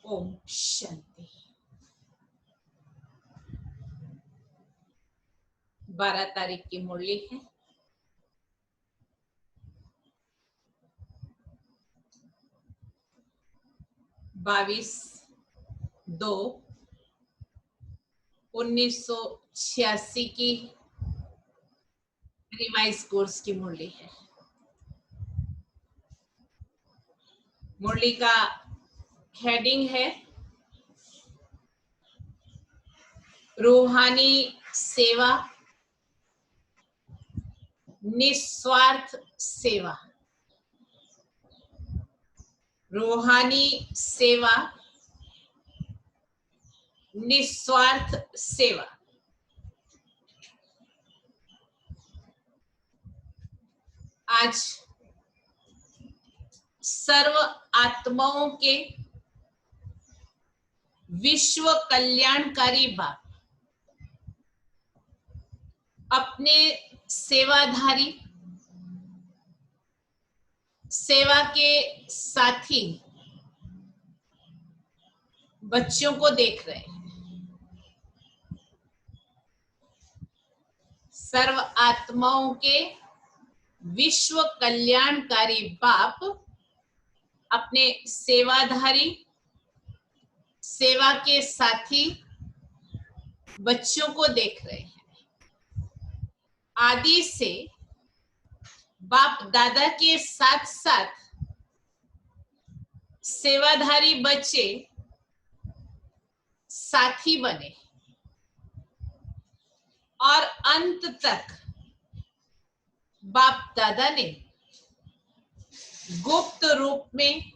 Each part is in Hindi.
ओम शांति। 12 तारीख की मुरली है। बाईस 2/1986 की रिवाइज कोर्स की मुरली है। मुरली का हेडिंग है रूहानी सेवा, निस्वार्थ सेवा। रूहानी सेवा, निस्वार्थ सेवा। आज सर्व आत्माओं के विश्व कल्याणकारी बाप अपने सेवाधारी, सेवा के साथी बच्चों को देख रहे हैं। सर्व आत्माओं के विश्व कल्याणकारी बाप अपने सेवाधारी, सेवा के साथी बच्चों को देख रहे हैं। आदि से बाप दादा के साथ साथ सेवाधारी बच्चे साथी बने और अंत तक बाप दादा ने गुप्त रूप में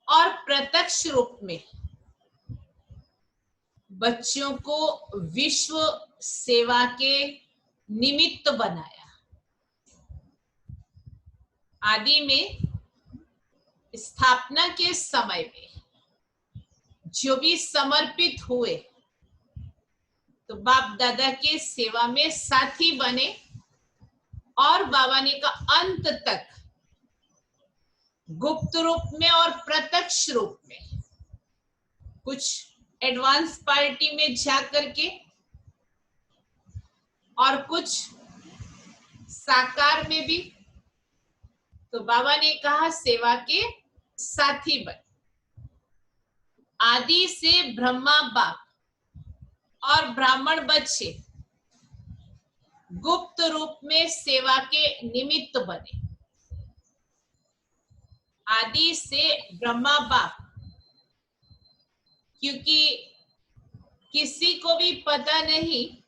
और प्रत्यक्ष रूप में बच्चों को विश्व सेवा के निमित्त बनाया। आदि में स्थापना के समय में जो भी समर्पित हुए तो बाप दादा के सेवा में साथी बने और बाबा ने का अंत तक गुप्त रूप में और प्रत्यक्ष रूप में कुछ एडवांस पार्टी में जा करके और कुछ साकार में भी, तो बाबा ने कहा सेवा के साथी बन। आदि से ब्रह्मा बाप और ब्राह्मण बच्चे गुप्त रूप में सेवा के निमित्त बने। आदि से ब्रह्मा बाप, क्योंकि किसी को भी पता नहीं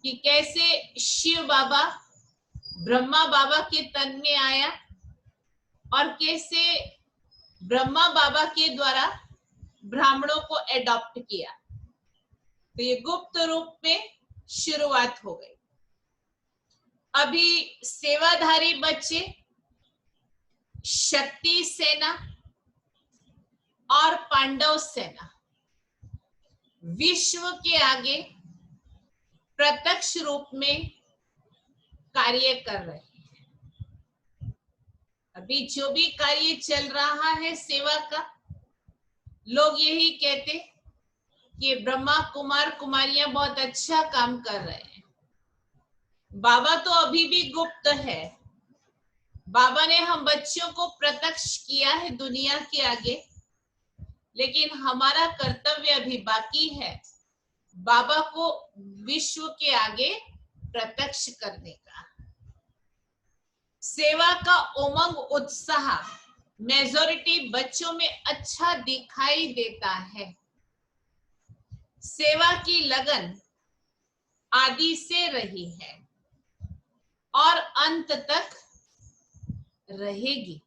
कि कैसे शिव बाबा ब्रह्मा बाबा के तन में आया और कैसे ब्रह्मा बाबा के द्वारा ब्राह्मणों को एडॉप्ट किया। तो ये गुप्त रूप में शुरुआत हो गई। अभी सेवाधारी बच्चे शक्ति सेना और पांडव सेना विश्व के आगे प्रत्यक्ष रूप में कार्य कर रहे हैं। अभी जो भी कार्य चल रहा है सेवा का, लोग यही कहते कि ब्रह्मा कुमार कुमारियां बहुत अच्छा काम कर रहे हैं। बाबा तो अभी भी गुप्त है। बाबा ने हम बच्चों को प्रत्यक्ष किया है दुनिया के आगे, लेकिन हमारा कर्तव्य अभी बाकी है बाबा को विश्व के आगे प्रत्यक्ष करने का। सेवा का उमंग उत्साह मेजॉरिटी बच्चों में अच्छा दिखाई देता है। सेवा की लगन आदि से रही है और अंत तक रहेगी।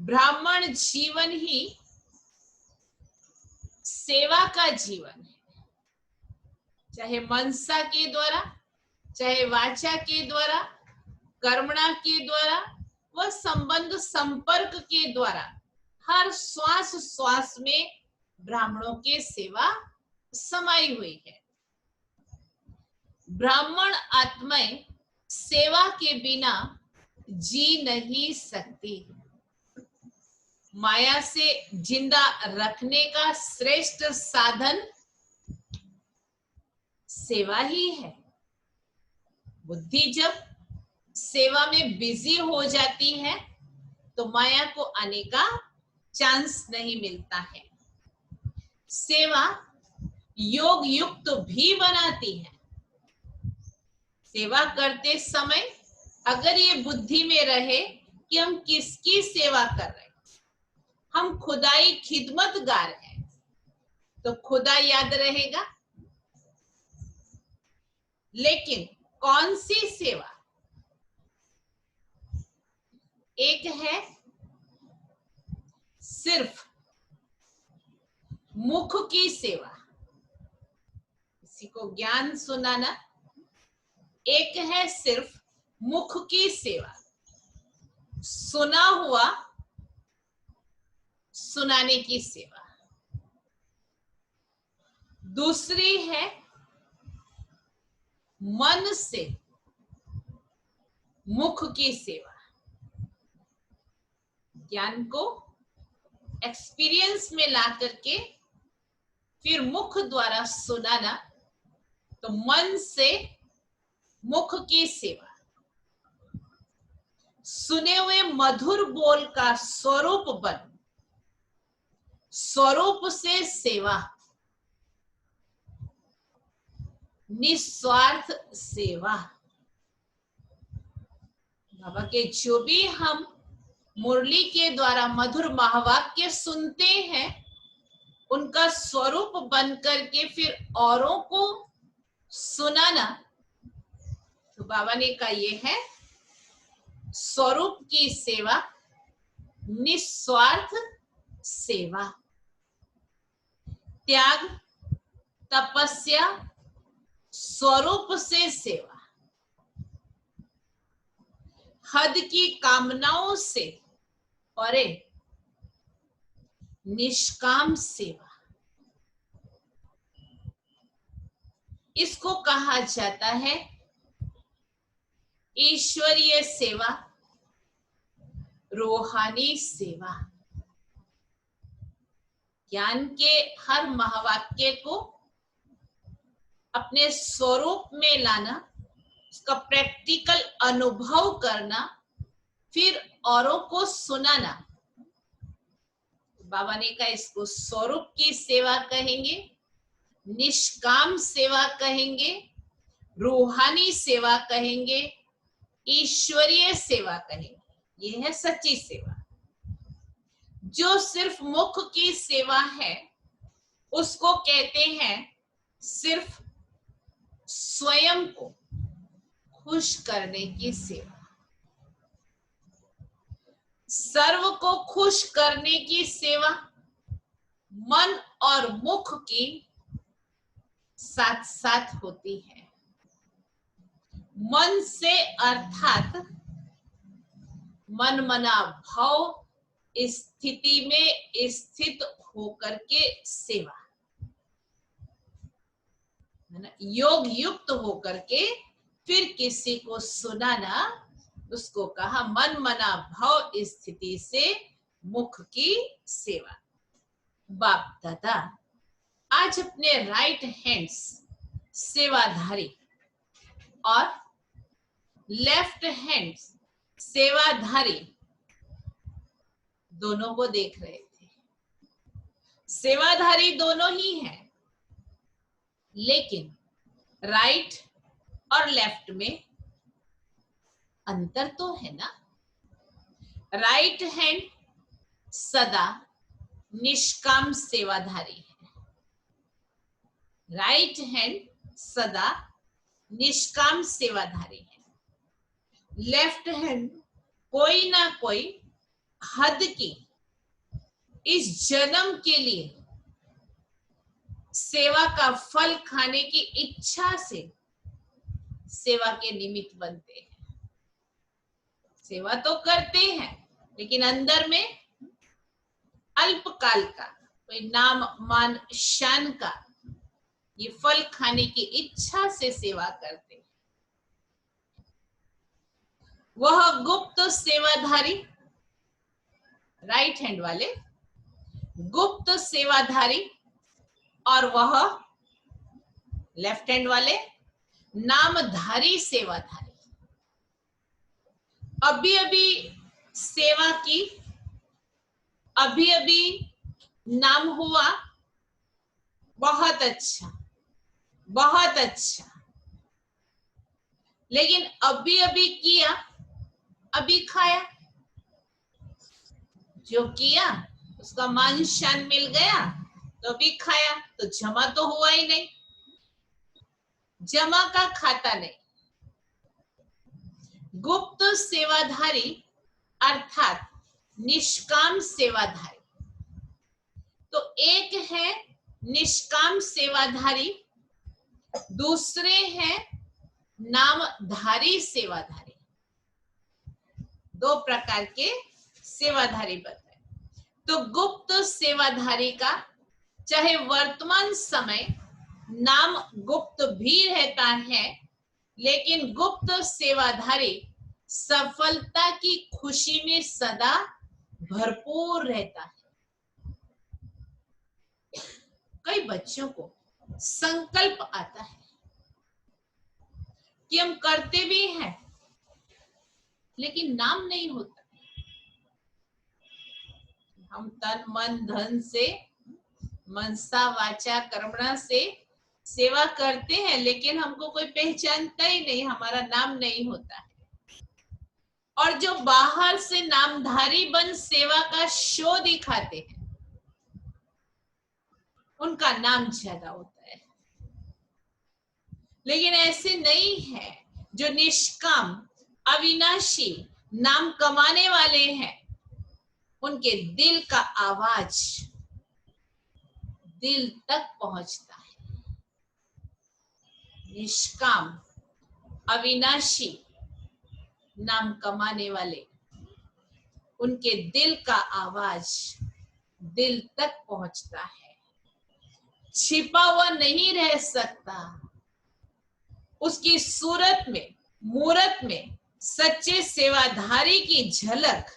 ब्राह्मण जीवन ही सेवा का जीवन है, चाहे मनसा के द्वारा, चाहे वाचा के द्वारा, कर्मणा के द्वारा व संबंध संपर्क के द्वारा। हर श्वास श्वास में ब्राह्मणों के सेवा समाई हुई है। ब्राह्मण आत्माएं सेवा के बिना जी नहीं सकती। माया से जिंदा रखने का श्रेष्ठ साधन सेवा ही है। बुद्धि जब सेवा में बिजी हो जाती है तो माया को आने का चांस नहीं मिलता है। सेवा योग युक्त भी बनाती है। सेवा करते समय अगर ये बुद्धि में रहे कि हम किसकी सेवा कर रहे हैं, हम खुदाई खिदमतगार हैं, तो खुदा याद रहेगा। लेकिन कौन सी सेवा? एक है सिर्फ मुख की सेवा, किसी को ज्ञान सुनाना। एक है सिर्फ मुख की सेवा, सुना हुआ सुनाने की सेवा। दूसरी है मन से मुख की सेवा, ज्ञान को एक्सपीरियंस में ला करके फिर मुख द्वारा सुनाना, तो मन से मुख की सेवा। सुने हुए मधुर बोल का स्वरूप बन, स्वरूप से सेवा, निस्वार्थ सेवा। बाबा के जो भी हम मुरली के द्वारा मधुर महावाक्य सुनते हैं, उनका स्वरूप बन करके फिर औरों को सुनाना, तो बाबा ने कहा ये है स्वरूप की सेवा, निस्वार्थ सेवा। त्याग, तपस्या, स्वरूप से सेवा, हद की कामनाओं से और निष्काम सेवा। इसको कहा जाता है ईश्वरीय सेवा, रूहानी सेवा। ज्ञान के हर महावाक्य को अपने स्वरूप में लाना, उसका प्रैक्टिकल अनुभव करना, फिर औरों को सुनाना। बाबा ने कहा इसको स्वरूप की सेवा कहेंगे, निष्काम सेवा कहेंगे, रूहानी सेवा कहेंगे, ईश्वरीय सेवा कहेंगे। ये है सच्ची सेवा। जो सिर्फ मुख की सेवा है उसको कहते हैं सिर्फ स्वयं को खुश करने की सेवा। सर्व को खुश करने की सेवा मन और मुख की साथ साथ होती है। मन से अर्थात मन मना भाव स्थिति में स्थित होकर के सेवा, है ना, योग युक्त होकर के फिर किसी को सुनाना, उसको कहा मन मना भाव स्थिति से मुख की सेवा। बाप दादा आज अपने राइट हैंड्स सेवाधारी और लेफ्ट हैंड्स सेवाधारी दोनों को देख रहे थे। सेवाधारी दोनों ही हैं, लेकिन राइट और लेफ्ट में अंतर तो है ना। राइट हैंड सदा निष्काम सेवाधारी है, राइट हैंड सदा निष्काम सेवाधारी है। लेफ्ट हैंड कोई ना कोई हद की इस जन्म के लिए सेवा का फल खाने की इच्छा से सेवा के निमित्त बनते हैं। सेवा तो करते हैं लेकिन अंदर में अल्पकाल का कोई नाम मान शान का ये फल खाने की इच्छा से सेवा करते हैं। वह गुप्त सेवाधारी, राइट हैंड वाले गुप्त सेवाधारी, और वह लेफ्ट हैंड वाले नामधारी सेवाधारी। अभी अभी सेवा की, अभी अभी नाम हुआ, बहुत अच्छा, बहुत अच्छा। लेकिन अभी अभी किया, अभी खाया, जो किया उसका मान शान मिल गया तो अभी खाया, तो जमा तो हुआ ही नहीं, जमा का खाता नहीं। गुप्त सेवाधारी अर्थात निष्काम सेवाधारी। तो एक है निष्काम सेवाधारी, दूसरे हैं नामधारी सेवाधारी। दो प्रकार के सेवाधारी बताए। तो गुप्त सेवाधारी का चाहे वर्तमान समय नाम गुप्त भी रहता है, लेकिन गुप्त सेवाधारी सफलता की खुशी में सदा भरपूर रहता है। कई बच्चों को संकल्प आता है कि हम करते भी हैं, लेकिन नाम नहीं होता। हम तन मन धन से, मनसा वाचा कर्मणा से सेवा करते हैं, लेकिन हमको कोई पहचानता ही नहीं, हमारा नाम नहीं होता है। और जो बाहर से नामधारी बन सेवा का शो दिखाते हैं, उनका नाम ज्यादा होता है। लेकिन ऐसे नहीं है, जो निष्काम अविनाशी नाम कमाने वाले हैं, उनके दिल का आवाज दिल तक पहुंचता है। निष्काम अविनाशी नाम कमाने वाले, उनके दिल का आवाज दिल तक पहुंचता है, छिपा हुआ नहीं रह सकता। उसकी सूरत में, मूरत में सच्चे सेवाधारी की झलक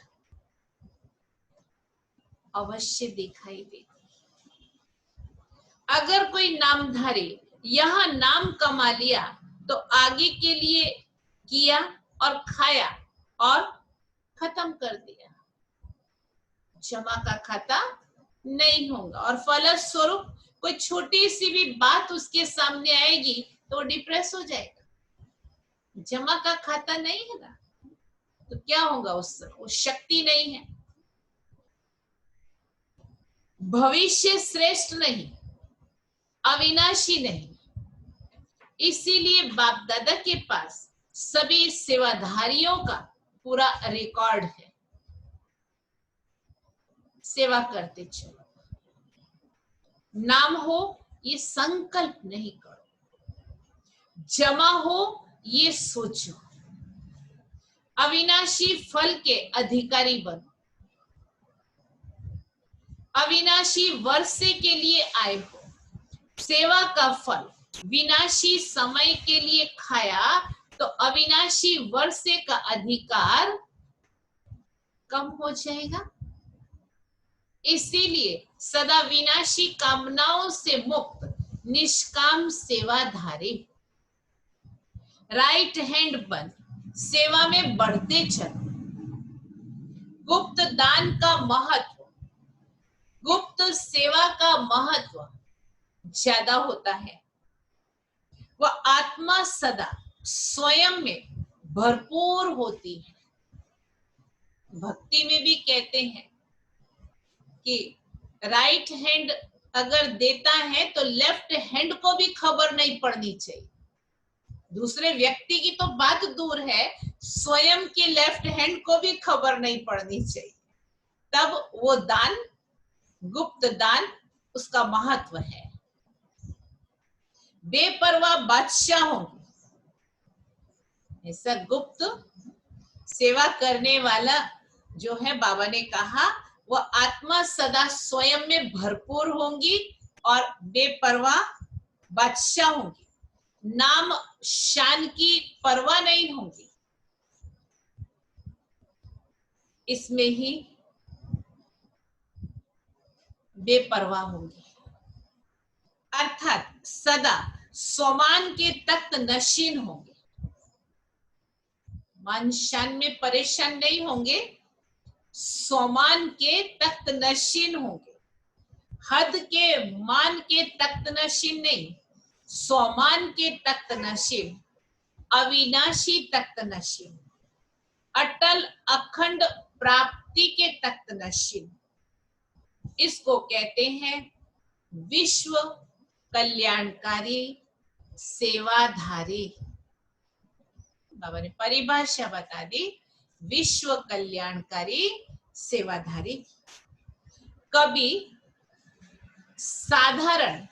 अवश्य दिखाई देती। अगर कोई नामधारी यहां नाम कमा लिया तो आगे के लिए किया और खाया और खत्म कर दिया, जमा का खाता नहीं होगा। और फलस्वरूप कोई छोटी सी भी बात उसके सामने आएगी तो वो डिप्रेस हो जाएगा। जमा का खाता नहीं है ना, तो क्या होगा, उस शक्ति नहीं है। भविष्य श्रेष्ठ नहीं, अविनाशी नहीं। इसीलिए बाप दादा के पास सभी सेवाधारियों का पूरा रिकॉर्ड है। सेवा करते चलो, नाम हो ये संकल्प नहीं करो, जमा हो ये सोचो, अविनाशी फल के अधिकारी बनो। अविनाशी वर्षे के लिए आए हो, सेवा का फल विनाशी समय के लिए खाया तो अविनाशी वर्षे का अधिकार कम हो जाएगा। इसीलिए सदा विनाशी कामनाओं से मुक्त निष्काम सेवाधारी, राइट हैंड बन सेवा में बढ़ते चलो। गुप्त दान का महत्व, गुप्त सेवा का महत्व ज्यादा होता है। वह आत्मा सदा स्वयं में भरपूर होती है। भक्ति में भी कहते हैं कि राइट हैंड अगर देता है तो लेफ्ट हैंड को भी खबर नहीं पड़नी चाहिए। दूसरे व्यक्ति की तो बात दूर है, स्वयं के लेफ्ट हैंड को भी खबर नहीं पड़नी चाहिए। तब वो दान, गुप्त दान, उसका महत्व है। बेपरवाह बादशाहों, ऐसा गुप्त सेवा करने वाला जो है, बाबा ने कहा वह आत्मा सदा स्वयं में भरपूर होंगी और बेपरवाह बादशाह होंगी, नाम शान की परवाह नहीं होंगी। इसमें ही बेपरवाह होंगे, अर्थात सदा स्वमान के तख्त नशीन होंगे। मान शान में परेशान नहीं होंगे, स्वमान के तख्त नशीन होंगे। हद के मान के तख्त नशीन नहीं, स्वमान के तख्त नशीन, अविनाशी तख्त नशीन, अटल अखंड प्राप्ति के तख्त नशीन। इसको कहते हैं विश्व कल्याणकारी सेवाधारी। बाबा ने परिभाषा बता दी, विश्व कल्याणकारी सेवाधारी। कभी साधारण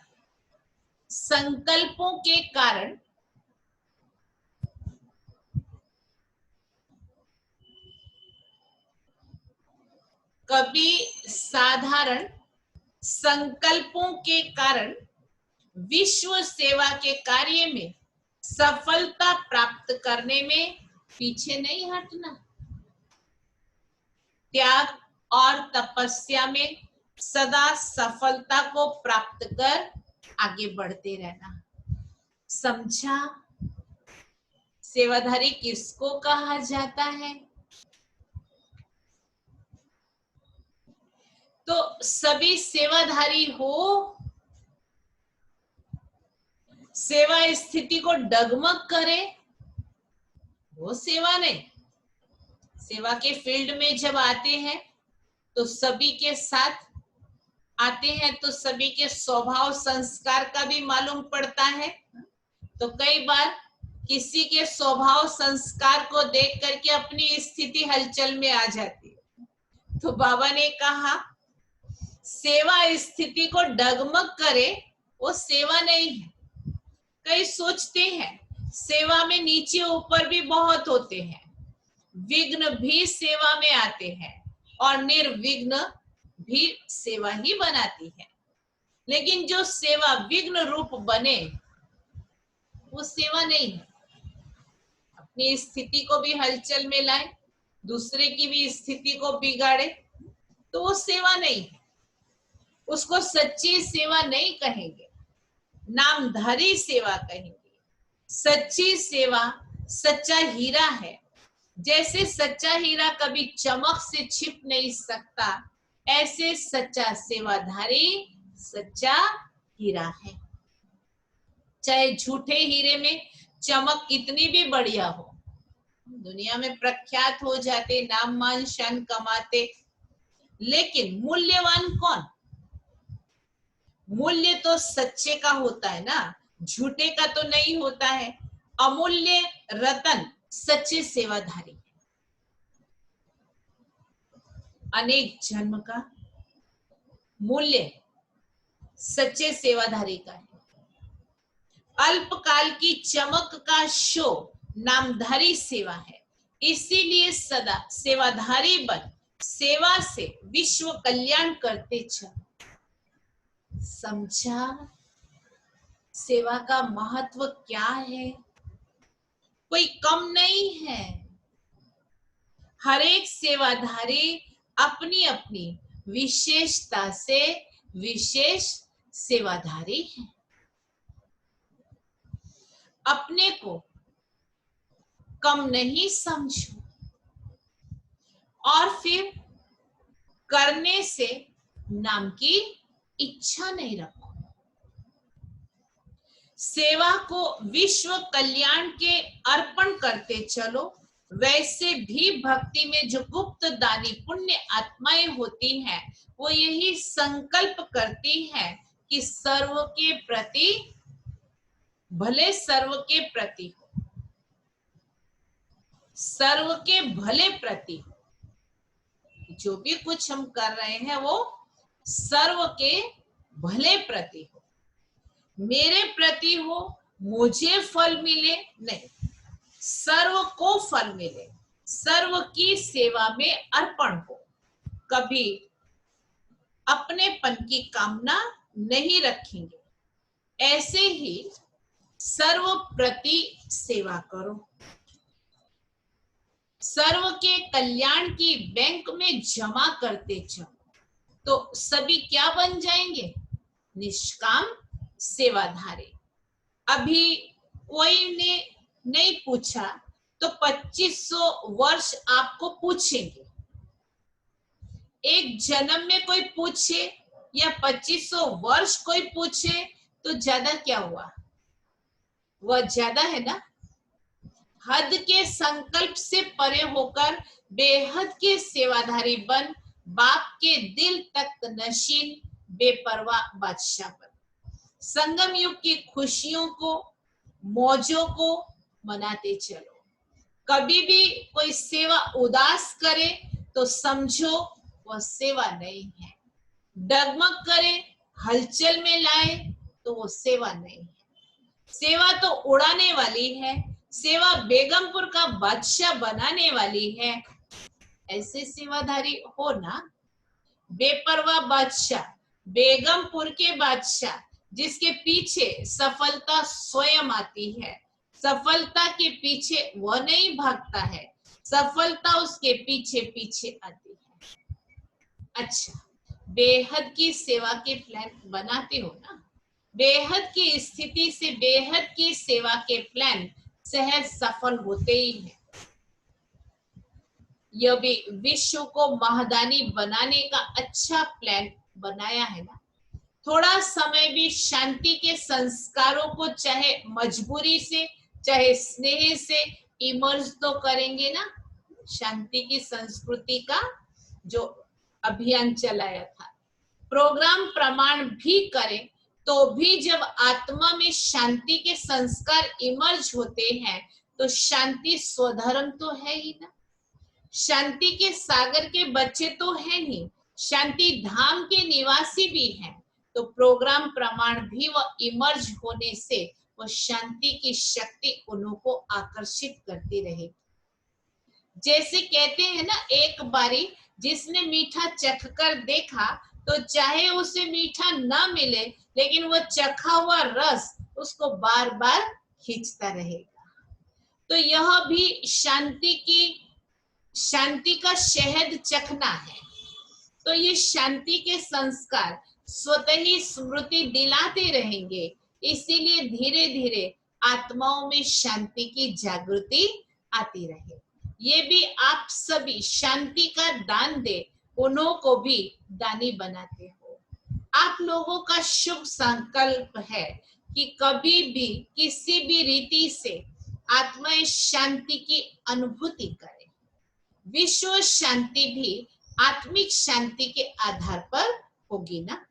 संकल्पों के कारण विश्व सेवा के कार्य में सफलता प्राप्त करने में पीछे नहीं हटना। त्याग और तपस्या में सदा सफलता को प्राप्त कर आगे बढ़ते रहना। समझा? सेवाधारी किसको कहा जाता है? तो सभी सेवाधारी हो, सेवा स्थिति को डगमग करे, वो सेवा नहीं। सेवा के फील्ड में जब आते हैं तो सभी के साथ आते हैं, तो सभी के स्वभाव संस्कार का भी मालूम पड़ता है। तो कई बार किसी के स्वभाव संस्कार को देख करके अपनी स्थिति हलचल में आ जाती है। तो बाबा ने कहा सेवा स्थिति को डगमग करे, वो सेवा नहीं है। कई सोचते हैं सेवा में नीचे ऊपर भी बहुत होते हैं, विघ्न भी सेवा में आते हैं और निर्विघ्न भी सेवा ही बनाती है। लेकिन जो सेवा विघ्न रूप बने वो सेवा नहीं है। अपनी स्थिति को भी हलचल में लाए, दूसरे की भी स्थिति को बिगाड़े, तो वो सेवा नहीं है। उसको सच्ची सेवा नहीं कहेंगे, नामधारी सेवा कहेंगे। सच्ची सेवा सच्चा हीरा है। जैसे सच्चा हीरा कभी चमक से छिप नहीं सकता, ऐसे सच्चा सेवाधारी सच्चा हीरा है। चाहे झूठे हीरे में चमक कितनी भी बढ़िया हो, दुनिया में प्रख्यात हो जाते, नाम मान शान कमाते, लेकिन मूल्यवान कौन? मूल्य तो सच्चे का होता है ना, झूठे का तो नहीं होता है। अमूल्य रतन सच्चे सेवाधारी। अनेक जन्म का मूल्य सच्चे सेवाधारी का है। अल्पकाल की चमक का शो नामधारी सेवा है। इसीलिए सदा सेवाधारी बन सेवा से विश्व कल्याण करते चल। समझा सेवा का महत्व क्या है? कोई कम नहीं है। हर एक सेवाधारी अपनी अपनी विशेषता से विशेष सेवाधारी है। अपने को कम नहीं समझो और फिर करने से नाम की इच्छा नहीं रखो। सेवा को विश्व कल्याण के अर्पण करते चलो। वैसे भी भक्ति में जो गुप्त दानी पुण्य आत्माएं होती हैं, वो यही संकल्प करती हैं कि सर्व के प्रति, भले सर्व के प्रति हो, सर्व के भले प्रति हो। जो भी कुछ हम कर रहे हैं वो सर्व के भले प्रति हो, मेरे प्रति हो, मुझे फल मिले नहीं, सर्व को फल मिले, सर्व की सेवा में अर्पण हो। कभी अपनेपन की कामना नहीं रखेंगे। ऐसे ही सर्व प्रति सेवा करो। सर्व के कल्याण की बैंक में जमा करते चलो, तो सभी क्या बन जाएंगे? निष्काम सेवाधारी। अभी कोई ने नहीं पूछा तो 2500 वर्ष आपको पूछेंगे। एक जन्म में कोई पूछे या 2500 वर्ष कोई पूछे तो ज्यादा क्या हुआ? वह ज्यादा है ना। हद के संकल्प से परे होकर बेहद के सेवाधारी बन बाप के दिल तक नशीन बेपरवाह बादशाह बन। संगम युग की खुशियों को, मौजों को मनाते चलो। कभी भी कोई सेवा उदास करे तो समझो वह सेवा नहीं है। डगमग करे, हलचल में लाए तो वो सेवा नहीं है। सेवा तो उड़ाने वाली है, सेवा बेगमपुर का बादशाह बनाने वाली है। ऐसे सेवाधारी हो ना। बेपरवाह बादशाह, बेगमपुर के बादशाह, जिसके पीछे सफलता स्वयं आती है। सफलता के पीछे वह नहीं भागता है, सफलता उसके पीछे पीछे आती है। अच्छा, बेहद की सेवा के प्लान बनाते हो ना। बेहद की स्थिति से बेहद की सेवा के प्लान सहज सफल होते ही हैं। यह भी विश्व को महादानी बनाने का अच्छा प्लान बनाया है ना। थोड़ा समय भी शांति के संस्कारों को चाहे मजबूरी से चाहे स्नेह से इमर्ज तो करेंगे ना। शांति की संस्कृति का जो अभियान चलाया था, प्रोग्राम प्रमाण भी करें तो भी जब आत्मा में शांति के संस्कार इमर्ज होते हैं तो शांति स्वधर्म तो है ही ना। शांति के सागर के बच्चे तो हैं ही, शांति धाम के निवासी भी हैं। तो प्रोग्राम प्रमाण भी वह इमर्ज होने से वह शांति की शक्ति उनको आकर्षित करती रहेगी। जैसे कहते हैं ना, एक बारी जिसने मीठा चखकर देखा तो चाहे उसे मीठा ना मिले लेकिन वह चखा हुआ रस उसको बार बार खींचता रहेगा। तो यह भी शांति का शहद चखना है। तो ये शांति के संस्कार स्वतः ही स्मृति दिलाते रहेंगे। इसीलिए धीरे धीरे आत्माओं में शांति की जागृति आती रहे। ये भी आप सभी शांति का दान दे, उन्हों को भी दानी बनाते हो। आप लोगों का शुभ संकल्प है कि कभी भी किसी भी रीति से आत्माएं शांति की अनुभूति करें। विश्व शांति भी आत्मिक शांति के आधार पर होगी ना।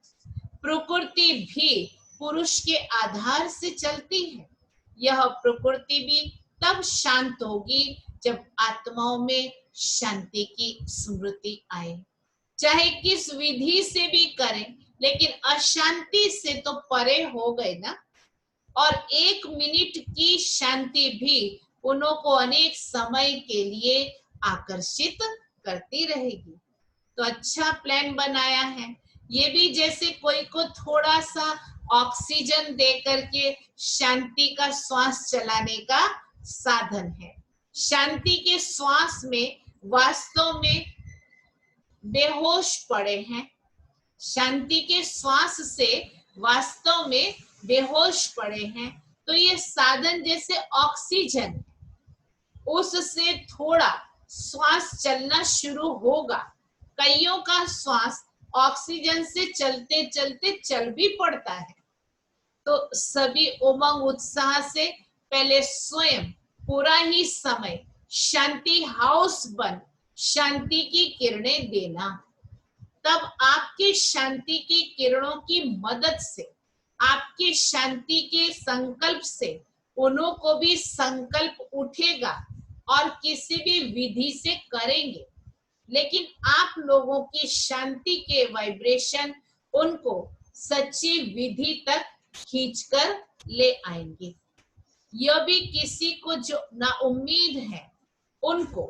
प्रकृति भी पुरुष के आधार से चलती है। यह प्रकृति भी तब शांत होगी जब आत्माओं में शांति की स्मृति आए। चाहे किस विधि से भी करें, लेकिन अशांति से तो परे हो गए ना। और 1 मिनट की शांति भी उन्हों को अनेक समय के लिए आकर्षित करती रहेगी। तो अच्छा प्लान बनाया है। ये भी जैसे कोई को थोड़ा सा ऑक्सीजन दे करके शांति का श्वास चलाने का साधन है। शांति के श्वास में वास्तव में बेहोश पड़े हैं। शांति के श्वास से वास्तव में बेहोश पड़े हैं। तो ये साधन जैसे ऑक्सीजन, उससे थोड़ा श्वास चलना शुरू होगा। कईयों का श्वास ऑक्सीजन से चलते चलते चल भी पड़ता है। तो सभी उमंग उत्साह से पहले स्वयं पूरा ही समय शांति हाउस बन शांति की किरणें देना। तब आपकी शांति की किरणों की मदद से, आपकी शांति के संकल्प से उन्हों को भी संकल्प उठेगा और किसी भी विधि से करेंगे। लेकिन आप लोगों की शांति के वाइब्रेशन उनको सच्ची विधि तक खींचकर ले आएंगे। यह भी किसी को जो ना उम्मीद है उनको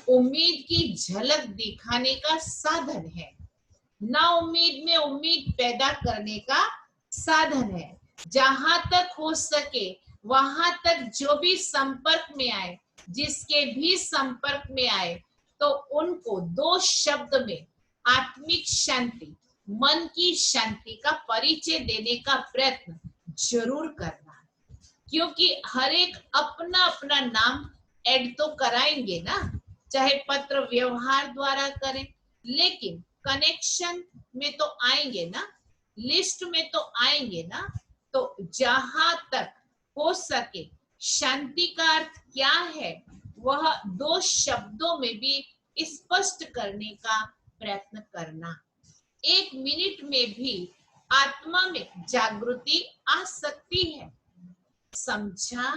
उम्मीद की झलक दिखाने का साधन है। ना उम्मीद में उम्मीद पैदा करने का साधन है। जहां तक हो सके वहां तक जो भी संपर्क में आए जिसके भी संपर्क में आए तो उनको 2 शब्द में आत्मिक शांति, मन की शांति का परिचय देने का प्रयत्न जरूर करना, क्योंकि हर एक अपना अपना नाम ऐड तो कराएंगे ना, चाहे पत्र व्यवहार द्वारा करें, लेकिन कनेक्शन में तो आएंगे ना, लिस्ट में तो आएंगे ना। तो जहां तक हो सके शांति का अर्थ क्या है वह 2 शब्दों में भी स्पष्ट करने का प्रयत्न करना। 1 मिनट में भी आत्मा में जागृति आ सकती है। समझा?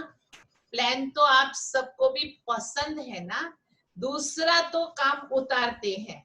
प्लान तो आप सबको भी पसंद है ना? दूसरा तो काम उतारते हैं,